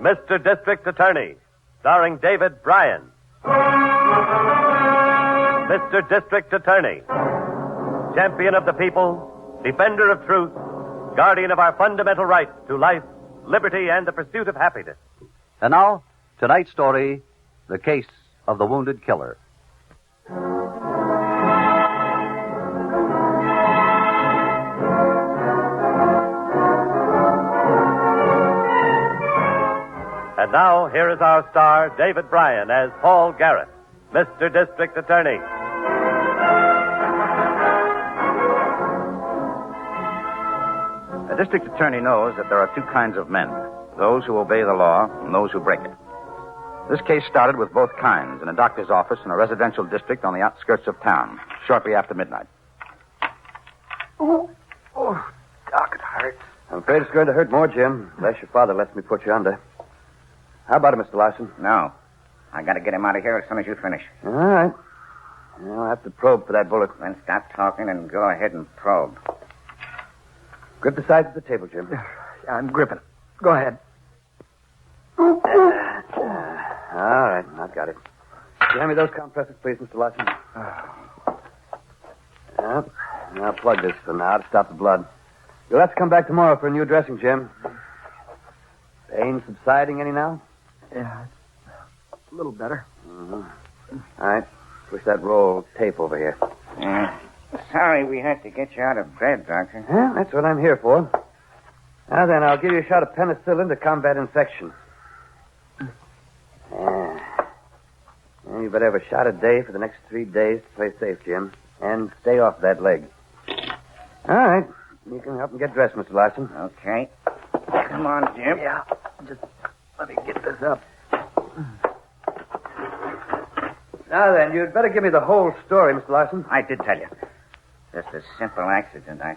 Mr. District Attorney, starring David Bryan. Mr. District Attorney, champion of the people, defender of truth, guardian of our fundamental rights to life, liberty, and the pursuit of happiness. And now, tonight's story, The Case of the Wounded Killer. And now, here is our star, David Bryan, as Paul Garrett, Mr. District Attorney. A district attorney knows that there are two kinds of men, those who obey the law and those who break it. This case started with both kinds in a doctor's office in a residential district on the outskirts of town, shortly after midnight. Oh, Doc, it hurts. I'm afraid it's going to hurt more, Jim, unless your father lets me put you under. How about it, Mr. Larson? No. I got to get him out of here as soon as you finish. All right. I'll have to probe for that bullet. Then stop talking and go ahead and probe. Grip the sides of the table, Jim. I'm gripping. Go ahead. All right, I've got it. Hand me those compressors, please, Mr. Larson. Yep. Now plug this for now to stop the blood. You'll have to come back tomorrow for a new dressing, Jim. Pain subsiding any now? Yeah, a little better. Mm-hmm. All right. Push that roll of tape over here. Sorry we had to get you out of bed, Doctor. Yeah, that's what I'm here for. Now then, I'll give you a shot of penicillin to combat infection. Yeah. And you better have a shot a day for the next 3 days to play safe, Jim. And stay off that leg. All right. You can help him get dressed, Mr. Larson. Okay. Come on, Jim. Yeah, just let me get this up. Now then, you'd better give me the whole story, Mr. Larson. I did tell you. Just a simple accident. I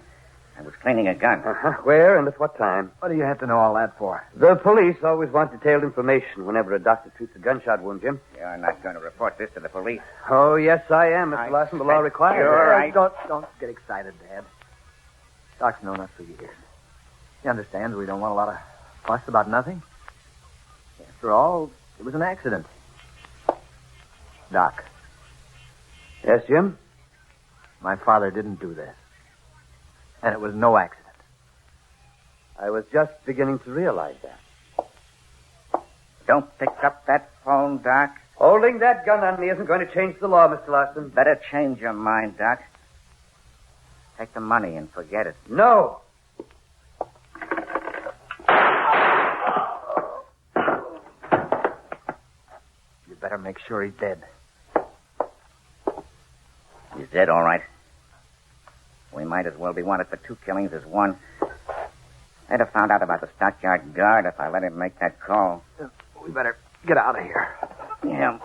was cleaning a gun. Uh-huh. Where and at what time? What do you have to know all that for? The police always want detailed information whenever a doctor treats a gunshot wound, Jim. You're not going to report this to the police. Oh, yes, I am, Mr. Larson. The law requires it. You're right. Don't get excited, Dad. Doc's known us for years. He understands we don't want a lot of fuss about nothing. After all, it was an accident. Doc. Yes, Jim? My father didn't do this. And it was no accident. I was just beginning to realize that. Don't pick up that phone, Doc. Holding that gun on me isn't going to change the law, Mr. Larson. Better change your mind, Doc. Take the money and forget it. No. You better make sure he's dead. He's dead, all right. We might as well be wanted for 2 killings as 1. I'd have found out about the stockyard guard if I let him make that call. We better get out of here. Yeah,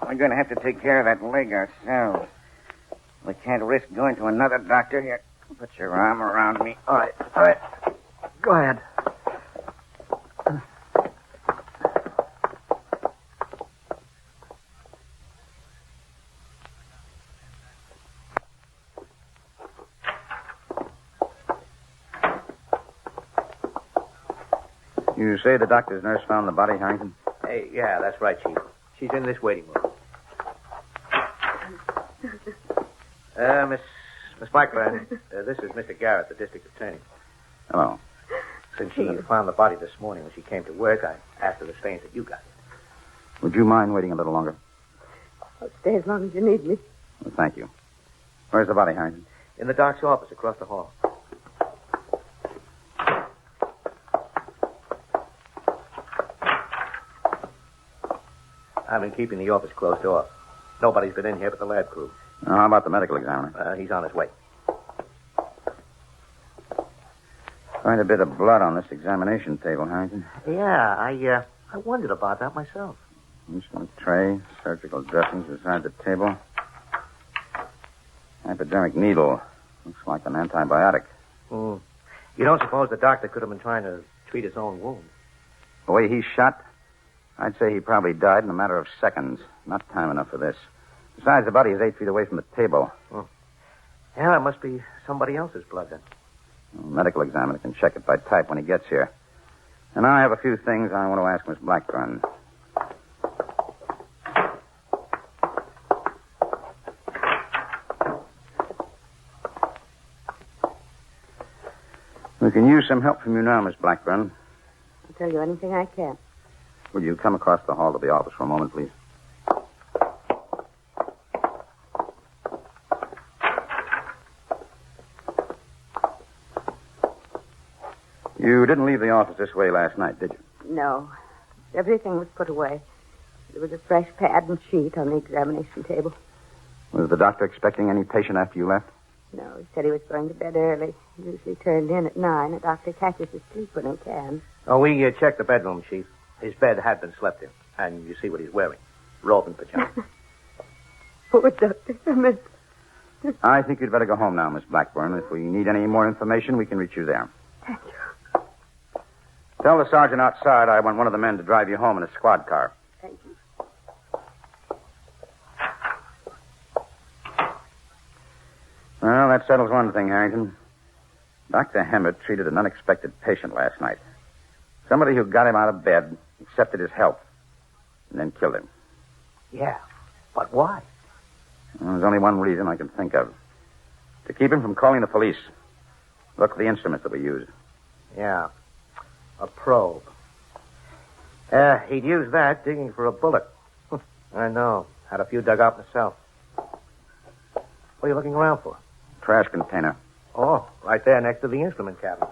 we're going to have to take care of that leg ourselves. We can't risk going to another doctor here. Put your arm around me. All right. Go ahead. You say the doctor's nurse found the body, Harrington? Hey, yeah, that's right, Chief. She's in this waiting room. Miss Blackburn, this is Mr. Garrett, the district attorney. Hello. Since she found the body this morning when she came to work, I asked her to stay until you got it. Would you mind waiting a little longer? I'll stay as long as you need me. Well, thank you. Where's the body, Harrington? In the doc's office across the hall. I've been keeping the office closed off. Nobody's been in here but the lab crew. How about the medical examiner? He's on his way. Quite a bit of blood on this examination table, Harrington. Yeah, I wondered about that myself. Instrument tray, surgical dressings beside the table. Hypodermic needle. Looks like an antibiotic. You don't suppose the doctor could have been trying to treat his own wound? The way he's shot, I'd say he probably died in a matter of seconds. Not time enough for this. Besides, the body is 8 feet away from the table. Yeah, it must be somebody else's blood then. A medical examiner can check it by type when he gets here. And I have a few things I want to ask Miss Blackburn. We can use some help from you now, Miss Blackburn. I'll tell you anything I can. Will you come across the hall to the office for a moment, please? You didn't leave the office this way last night, did you? No. Everything was put away. There was a fresh pad and sheet on the examination table. Was the doctor expecting any patient after you left? No, he said he was going to bed early. He usually turned in at 9. A doctor catches his sleep when he can. Oh, we checked the bedroom, Chief. His bed had been slept in. And you see what he's wearing. Robe and pajamas. Poor Dr. Emmett. I think you'd better go home now, Miss Blackburn. If we need any more information, we can reach you there. Thank you. Tell the sergeant outside I want one of the men to drive you home in a squad car. Thank you. Well, that settles one thing, Harrington. Dr. Hammett treated an unexpected patient last night. Somebody who got him out of bed, accepted his help, and then killed him. Yeah, but why? Well, there's only one reason I can think of. To keep him from calling the police. Look at the instruments that we used. Yeah, a probe. He'd use that digging for a bullet. I know. Had a few dug out myself. What are you looking around for? Trash container. Oh, right there next to the instrument cabinet.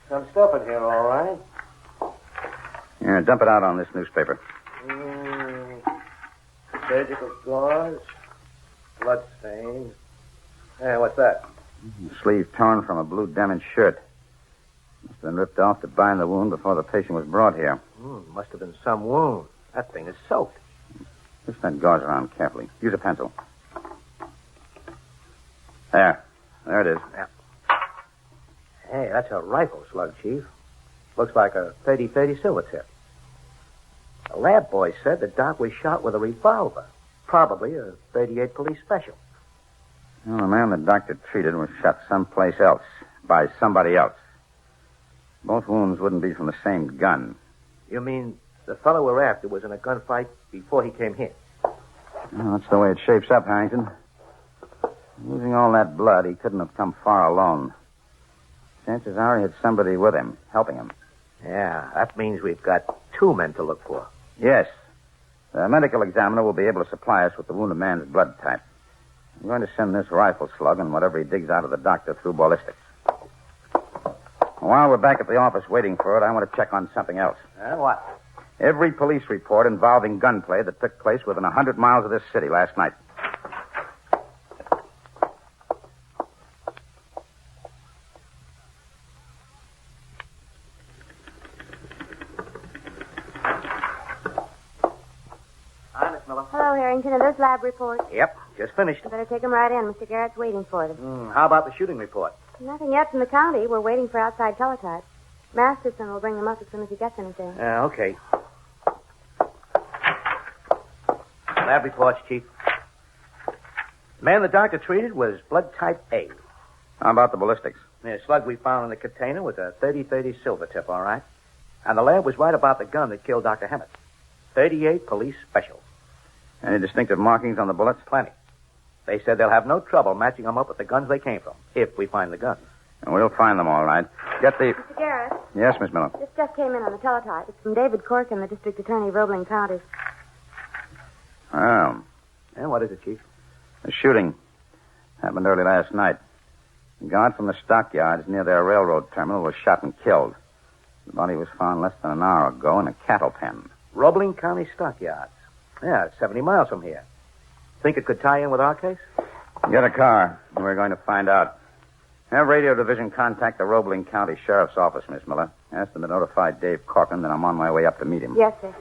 Some stuff in here, all right. Yeah, dump it out on this newspaper. Surgical gauze, blood stains. Yeah, what's that? Sleeve torn from a blue denim shirt. Must have been ripped off to bind the wound before the patient was brought here. Must have been some wound. That thing is soaked. Twist that gauze around carefully. Use a pencil. There it is. Yeah. Hey, that's a rifle slug, Chief. Looks like a 30-30 silver tip. The lab boy said the doc was shot with a revolver. Probably a 38 police special. Well, the man the doctor treated was shot someplace else by somebody else. Both wounds wouldn't be from the same gun. You mean the fellow we're after was in a gunfight before he came here? Well, that's the way it shapes up, Harrington. Losing all that blood, he couldn't have come far alone. Chances are he had somebody with him, helping him. Yeah, that means we've got 2 men to look for. Yes. The medical examiner will be able to supply us with the wounded man's blood type. I'm going to send this rifle slug and whatever he digs out of the doctor through ballistics. While we're back at the office waiting for it, I want to check on something else. What? Every police report involving gunplay that took place within 100 miles of this city last night. Hi, Miss Miller. Hello, Harrington. Are those lab reports? Yep, just finished. You better take them right in. Mr. Garrett's waiting for them. How about the shooting report? Nothing yet from the county. We're waiting for outside teletype. Masterson will bring them up as soon as he gets anything. Okay. Lab reports, Chief. The man the doctor treated was blood type A. How about the ballistics? The slug we found in the container was a 30-30 silver tip, all right? And the lab was right about the gun that killed Dr. Hammett. 38 police special. Any distinctive markings on the bullets? Plenty. They said they'll have no trouble matching them up with the guns they came from, if we find the guns. And we'll find them all right. Get the... Mr. Garrett, Yes, Miss Miller. this just came in on the teletype. It's from David Corkin, the district attorney of Roebling County. Oh. And what is it, Chief? The shooting happened early last night. A guard from the stockyards near their railroad terminal was shot and killed. The body was found less than an hour ago in a cattle pen. Roebling County Stockyards. Yeah, it's 70 miles from here. Think it could tie in with our case? Get a car, and we're going to find out. Have radio division contact the Roebling County Sheriff's Office, Miss Miller. Ask them to notify Dave Corcoran that I'm on my way up to meet him. Yes, sir.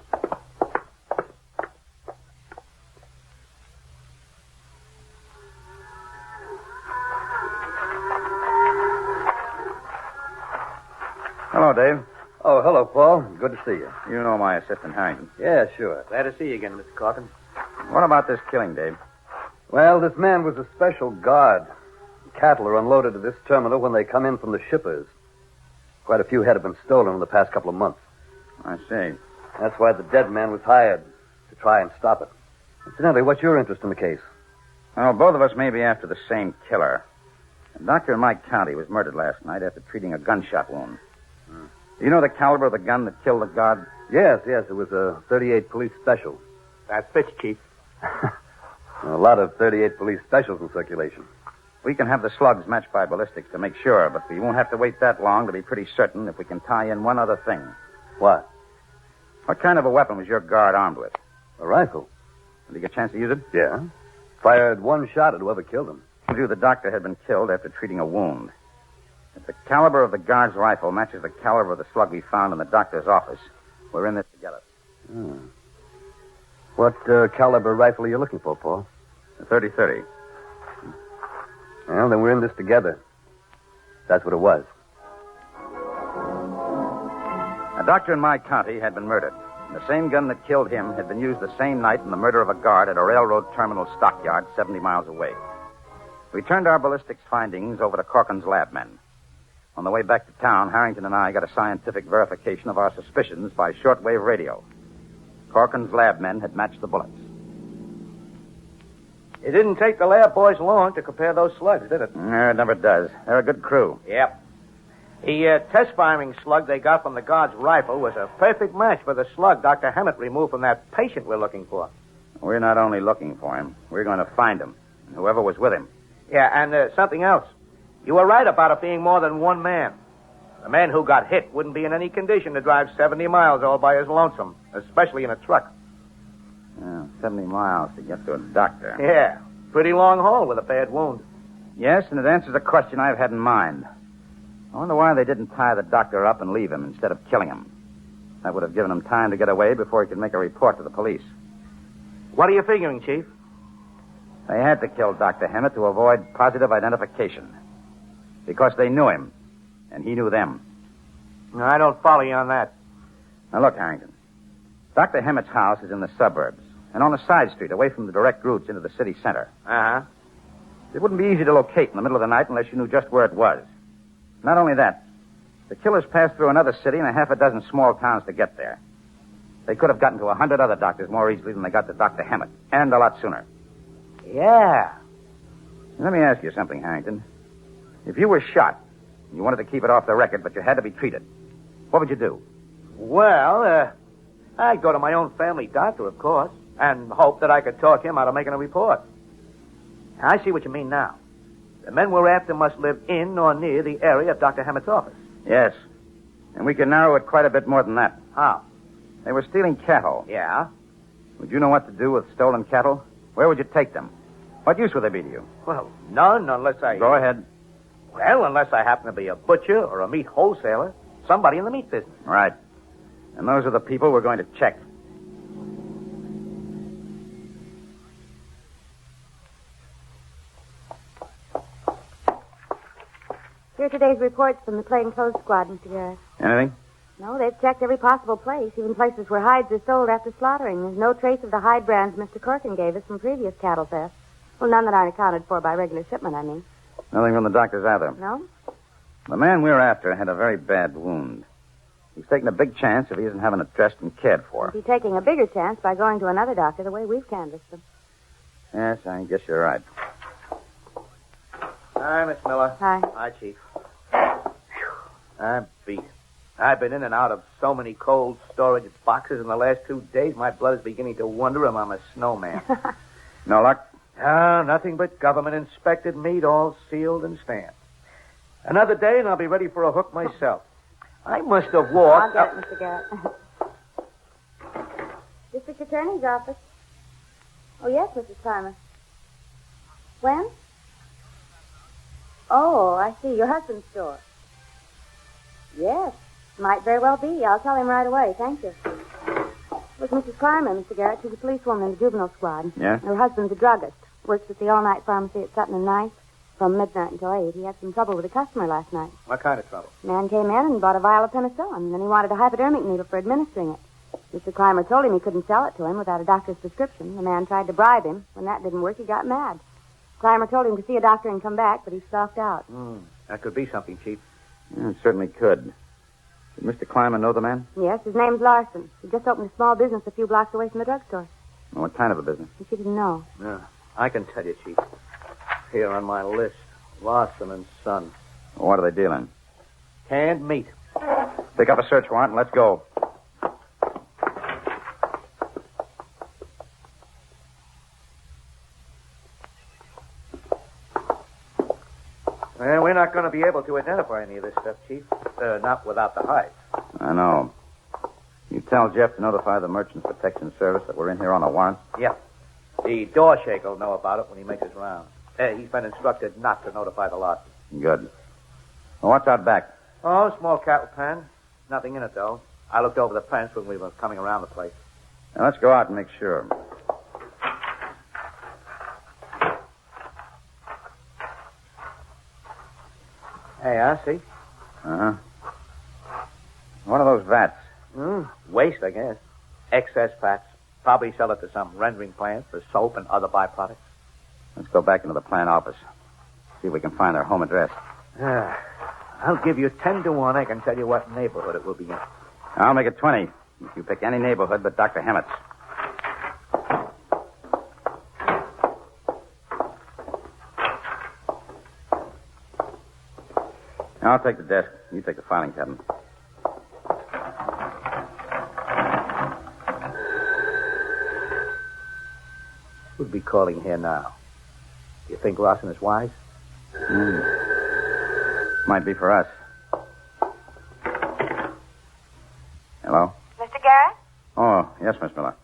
Hello, Dave. Oh, hello, Paul. Good to see you. You know my assistant, Harrington. Yeah, sure. Glad to see you again, Mr. Corcoran. What about this killing, Dave? Well, this man was a special guard. Cattle are unloaded at this terminal when they come in from the shippers. Quite a few had been stolen in the past couple of months. I see. That's why the dead man was hired, to try and stop it. Incidentally, what's your interest in the case? Well, both of us may be after the same killer. A doctor in my county was murdered last night after treating a gunshot wound. Do you know the caliber of the gun that killed the guard? Yes, it was a 38 police special. That fits, Chief. A lot of 38 police specials in circulation. We can have the slugs matched by ballistics to make sure, but we won't have to wait that long to be pretty certain if we can tie in one other thing. What? What kind of a weapon was your guard armed with? A rifle. Did he get a chance to use it? Yeah. Fired one shot at whoever killed him. I knew the doctor had been killed after treating a wound. If the caliber of the guard's rifle matches the caliber of the slug we found in the doctor's office, we're in this together. What caliber rifle are you looking for, Paul? A 30-30. Well, then we're in this together. That's what it was. A doctor in my county had been murdered. The same gun that killed him had been used the same night in the murder of a guard at a railroad terminal stockyard 70 miles away. We turned our ballistics findings over to Corcoran's lab men. On the way back to town, Harrington and I got a scientific verification of our suspicions by shortwave radio. Corcoran's lab men had matched the bullets. It didn't take the lab boys long to compare those slugs, did it? It never does. They're a good crew. Yep. The test-firing slug they got from the guard's rifle was a perfect match for the slug Dr. Hammett removed from that patient we're looking for. We're not only looking for him, we're going to find him, and whoever was with him. Yeah, and something else. You were right about it being more than one man. The man who got hit wouldn't be in any condition to drive 70 miles all by his lonesome, especially in a truck. 70 miles to get to a doctor. Yeah, pretty long haul with a bad wound. Yes, and it answers a question I've had in mind. I wonder why they didn't tie the doctor up and leave him instead of killing him. That would have given him time to get away before he could make a report to the police. What are you figuring, Chief? They had to kill Dr. Hammett to avoid positive identification. Because they knew him, and he knew them. No, I don't follow you on that. Now, look, Harrington. Dr. Hammett's house is in the suburbs, and on a side street away from the direct routes into the city center. Uh-huh. It wouldn't be easy to locate in the middle of the night unless you knew just where it was. Not only that, the killers passed through another city and a half a dozen small towns to get there. They could have gotten to 100 other doctors more easily than they got to Dr. Hammett, and a lot sooner. Yeah. Let me ask you something, Harrington. If you were shot, and you wanted to keep it off the record, but you had to be treated, what would you do? Well, I'd go to my own family doctor, of course, and hope that I could talk him out of making a report. I see what you mean now. The men we're after must live in or near the area of Dr. Hammett's office. Yes. And we can narrow it quite a bit more than that. How? They were stealing cattle. Yeah? Would you know what to do with stolen cattle? Where would you take them? What use would they be to you? Well, none unless I... Go ahead. Well, unless I happen to be a butcher or a meat wholesaler. Somebody in the meat business. Right. And those are the people we're going to check. Here are today's reports from the plainclothes squad, Mr. Garrett. Anything? No, they've checked every possible place, even places where hides are sold after slaughtering. There's no trace of the hide brands Mr. Corcoran gave us from previous cattle thefts. Well, none that aren't accounted for by regular shipment, I mean. Nothing from the doctors either. No? The man we're after had a very bad wound. He's taking a big chance if he isn't having it dressed and cared for. He'd be taking a bigger chance by going to another doctor the way we've canvassed them. Yes, I guess you're right. Hi, Miss Miller. Hi. Hi, Chief. I'm beat. I've been in and out of so many cold storage boxes in the last 2 days, my blood is beginning to wonder if I'm a snowman. No luck? Nothing but government-inspected meat, all sealed and stamped. Another day, and I'll be ready for a hook myself. I must have walked... I'll get it, Mr. Garrett. District Attorney's office. Oh, yes, Mrs. Primer. When? Oh, I see. Your husband's store. Yes. Might very well be. I'll tell him right away. Thank you. It was Mrs. Primer, Mr. Garrett. She's a policewoman in the juvenile squad. Yeah? Her husband's a druggist. Works at the all-night pharmacy at Sutton and Ninth from midnight until 8. He had some trouble with a customer last night. What kind of trouble? Man came in and bought a vial of penicillin, and then he wanted a hypodermic needle for administering it. Mr. Clymer told him he couldn't sell it to him without a doctor's prescription. The man tried to bribe him. When that didn't work, he got mad. Clymer told him to see a doctor and come back, but he stalked out. That could be something, Chief. Yeah, it certainly could. Did Mr. Clymer know the man? Yes, his name's Larson. He just opened a small business a few blocks away from the drugstore. Well, what kind of a business? She didn't know. Yeah, I can tell you, Chief. Here on my list, Larson and Son. Well, what are they dealing? Canned meat. Pick up a search warrant and let's go. Well, we're not going to be able to identify any of this stuff, Chief. Not without the hides. I know. You tell Jeff to notify the Merchants Protection Service that we're in here on a warrant? Yeah. The door shaker will know about it when he makes his round. He's been instructed not to notify the lot. Good. Well, what's out back? Oh, small cattle pen. Nothing in it, though. I looked over the fence when we were coming around the place. Now, let's go out and make sure. Hey, I see. Uh-huh. What are those vats? Waste, I guess. Excess fats. Probably sell it to some rendering plant for soap and other byproducts. Let's go back into the plant office. See if we can find their home address. I'll give you 10 to 1. I can tell you what neighborhood it will be in. I'll make it 20 if you pick any neighborhood but Dr. Hammett's. I'll take the desk. You take the filing cabinet. Who'd be calling here now? Do you think Larson is wise? Might be for us. Hello? Mr. Garrett? Oh, yes, Miss Miller.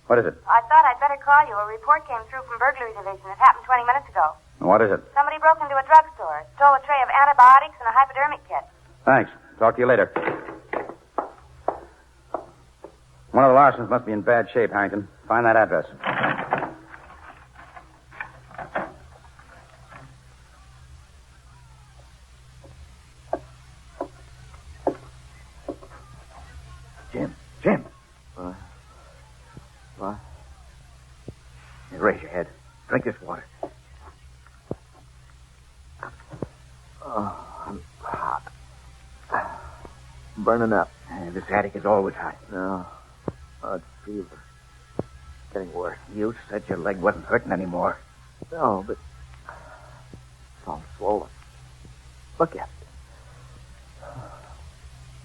What is it? I thought I'd better call you. A report came through from Burglary Division. It happened 20 minutes ago. What is it? Somebody broke into a drugstore, stole a tray of antibiotics and a hypodermic kit. Thanks. Talk to you later. One of the Larsons must be in bad shape, Harrington. Find that address. Jim. What? Hey, raise your head. Drink this water. Oh, I'm hot. Burning up. This attic is always hot. No. Oh, it's fever. Getting worse. You said your leg wasn't hurting anymore. No, but it's all swollen. Look at it.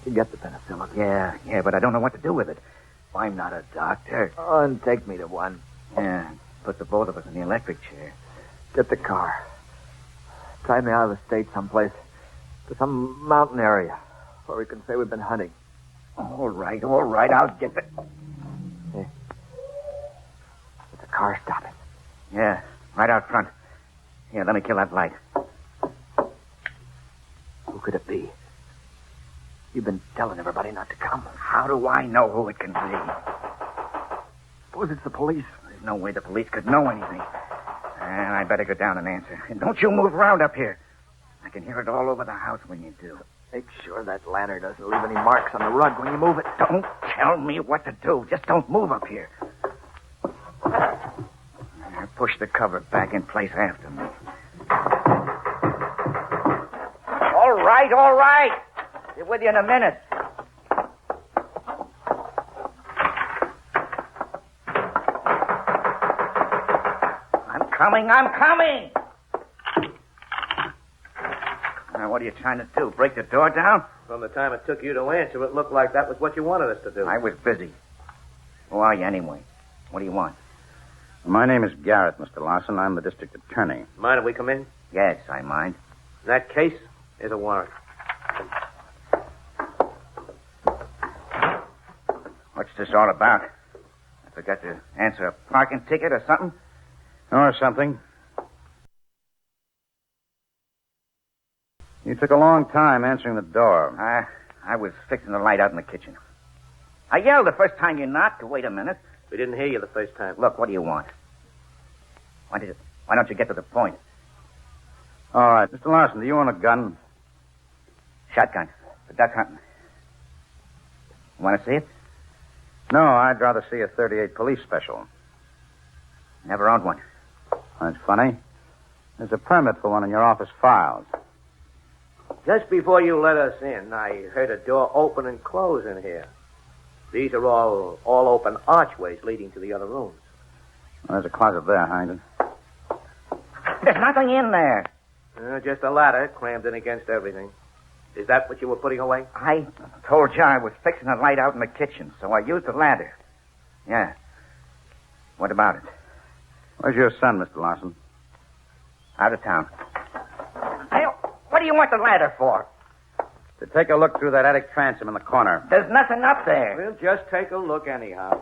You get the penicillin. Yeah, but I don't know what to do with it. I'm not a doctor. Oh, and take me to one. Yeah, put the both of us in the electric chair. Get the car. Drive me out of the state someplace. To some mountain area where we can say we've been hunting. All right, I'll get it. Hey. Is the car stopping? Yeah, right out front. Here, let me kill that light. Who could it be? You've been telling everybody not to come. How do I know who it can be? Suppose it's the police. There's no way the police could know anything. I'd better go down and answer. And don't you move around up here. I can hear it all over the house when you do. Make sure that lantern doesn't leave any marks on the rug when you move it. Don't tell me what to do. Just don't move up here. Push the cover back in place after me. All right. Be with you in a minute. I'm coming. Now, what are you trying to do? Break the door down? From the time it took you to answer, it looked like that was what you wanted us to do. I was busy. Who are you anyway? What do you want? My name is Garrett, Mr. Larson. I'm the district attorney. Mind if we come in? Yes, I mind. In that case, here's a warrant. What's this all about? I forgot to answer a parking ticket or something? Or something. You took a long time answering the door. I was fixing the light out in the kitchen. I yelled the first time you knocked. Wait a minute. We didn't hear you the first time. Look, what do you want? Why don't you get to the point? All right. Mr. Larson, do you own a gun? Shotgun. For duck hunting. You want to see it? No, I'd rather see a 38 police special. Never owned one. That's funny. There's a permit for one in your office files. Just before you let us in, I heard a door open and close in here. These are all open archways leading to the other rooms. Well, there's a closet there, Harrington. There's nothing in there. Just a ladder crammed in against everything. Is that what you were putting away? I told you I was fixing a light out in the kitchen, so I used the ladder. Yeah. What about it? Where's your son, Mr. Larson? Out of town. Hey, what do you want the ladder for? To take a look through that attic transom in the corner. There's nothing up there. We'll just take a look anyhow.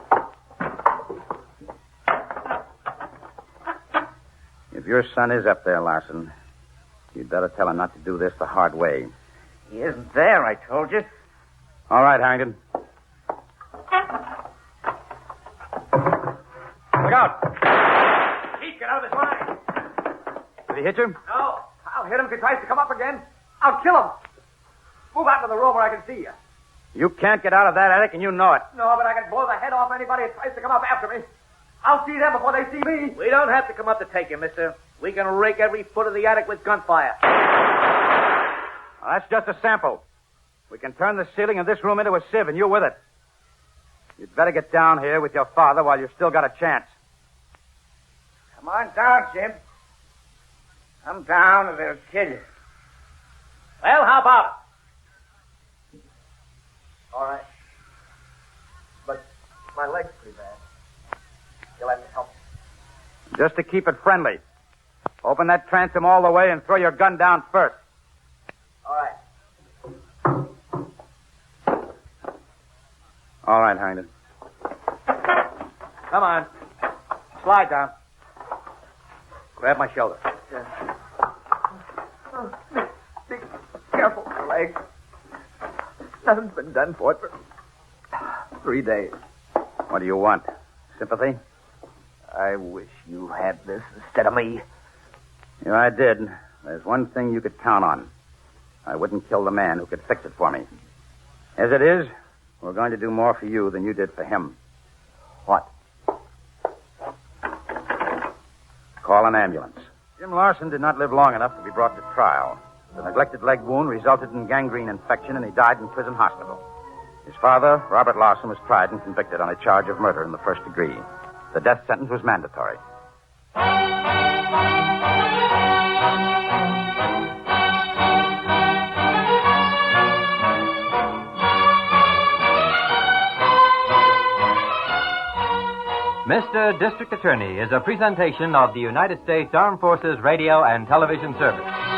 If your son is up there, Larson, you'd better tell him not to do this the hard way. He isn't there, I told you. All right, Harrington. Look out! Pete, get out of his line. Did he hit you? No. I'll hit him if he tries to come up again. I'll kill him. Move out into the room where I can see you. You can't get out of that attic, and you know it. No, but I can blow the head off anybody that tries to come up after me. I'll see them before they see me. We don't have to come up to take you, mister. We can rake every foot of the attic with gunfire. Well, that's just a sample. We can turn the ceiling of this room into a sieve, and you with it. You'd better get down here with your father while you've still got a chance. Come on down, Jim. Come down or they'll kill you. Well, how about it? All right. But my leg's pretty bad. You'll have to help me. Just to keep it friendly. Open that transom all the way and throw your gun down first. All right. All right, Harrington. Come on. Slide down. Grab my shoulder. Oh, be careful, my leg. Nothing's been done for it for 3 days. What do you want? Sympathy? I wish you had this instead of me. Yeah, I did. There's one thing you could count on. I wouldn't kill the man who could fix it for me. As it is, we're going to do more for you than you did for him. What? Call an ambulance. Jim Larson did not live long enough to be brought to trial. The neglected leg wound resulted in gangrene infection, and he died in prison hospital. His father, Robert Larson, was tried and convicted on a charge of murder in the first degree. The death sentence was mandatory. Mr. District Attorney is a presentation of the United States Armed Forces Radio and Television Service.